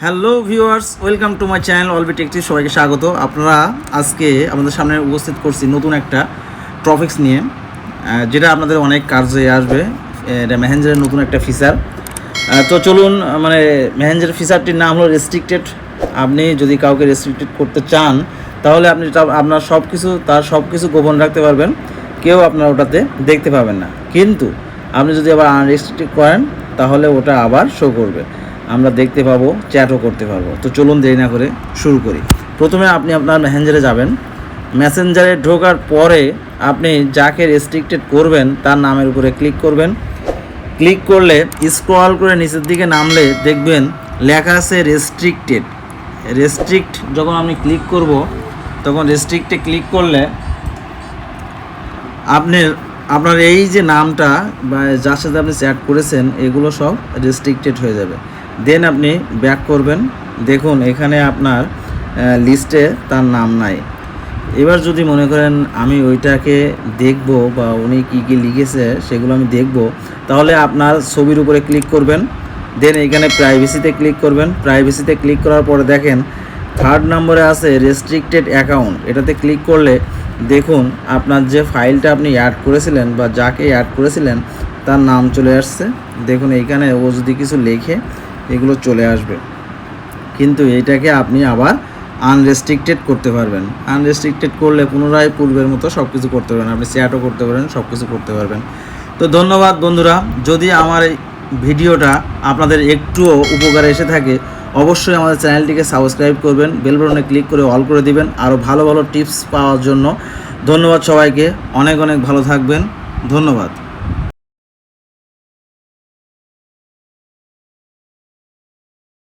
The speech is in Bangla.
Hello viewers, welcome to my channel অলবি টেকটি। সবাইকে স্বাগত। আপনারা আজকে আমাদের সামনে উপস্থিত করছি নতুন একটা টপিক্স নিয়ে, যেটা আপনাদের অনেক কাজে আসবে। এটা মেসেঞ্জারের নতুন একটা ফিচার। তো চলুন, মেসেঞ্জার ফিচারটির নাম হলো রেস্ট্রিক্টেড। আপনি যদি কাউকে রেস্ট্রিক্টেড করতে চান তাহলে আপনি আপনার সব কিছু গোপন রাখতে পারবেন, কেউ আপনার ওটাতে দেখতে পাবেন না। কিন্তু আপনি যদি আবার আনরেস্ট্রিক্টেড করেন তাহলে ওটা আবার শো করবে, আমরা দেখতে পাবো, চ্যাটও করতে পারবো। তো চলুন দেরি না করে শুরু করি। প্রথমে আপনি আপনার মেসেঞ্জারে যাবেন। মেসেঞ্জারে ঢোকার পরে আপনি যাকে রেস্ট্রিক্টেড করবেন তার নামের উপরে ক্লিক করবেন। ক্লিক করলে স্ক্রল করে নিচের দিকে নামলে দেখবেন লেখা আছে রেস্ট্রিক্টেড। যখন আমি ক্লিক করব তখন রেস্ট্রিক্টে ক্লিক করলে আপনার এই যে নামটা বা যার সাথে আপনি চ্যাট করেছেন এগুলো সব রেস্ট্রিক্টেড হয়ে যাবে। দেন আপনি ব্যাক করবেন। দেখুন এখানে আপনার লিস্টে তার নাম নাই। এবার যদি মনে করেন আমি ওইটাকে দেখব বা উনি কী লিখেছে সেগুলো আমি দেখব, তাহলে আপনার ছবির উপরে ক্লিক করবেন। দেন এখানে প্রাইভেসিতে ক্লিক করবেন। প্রাইভেসিতে ক্লিক করার পরে দেখেন 3rd নম্বরে আছে রেস্ট্রিক্টেড অ্যাকাউন্ট। এটাতে ক্লিক করলে দেখুন আপনার যে ফাইলটা আপনি অ্যাড করেছিলেন বা যাকে অ্যাড করেছিলেন তার নাম চলে আসছে। দেখুন এইখানে ও যদি কিছু লেখে এগুলো চলে আসবে, কিন্তু এইটাকে আপনি আবার আনরেস্ট্রিক্টেড করতে পারবেন। আনরেস্ট্রিক্টেড করলে পুনরায় পূর্বের মতো সব কিছু করতে পারবেন, আপনি চ্যাটও করতে পারেন, সব কিছু করতে পারবেন। তো ধন্যবাদ বন্ধুরা। যদি আমার এই ভিডিওটা আপনাদের একটুও উপকারে এসে থাকে অবশ্যই আমাদের চ্যানেলটিকে সাবস্ক্রাইব করবেন, বেল বাটনে ক্লিক করে অল করে দিবেন আরও ভালো ভালো টিপস পাওয়ার জন্য। ধন্যবাদ সবাইকে, অনেক অনেক ভালো থাকবেন। ধন্যবাদ।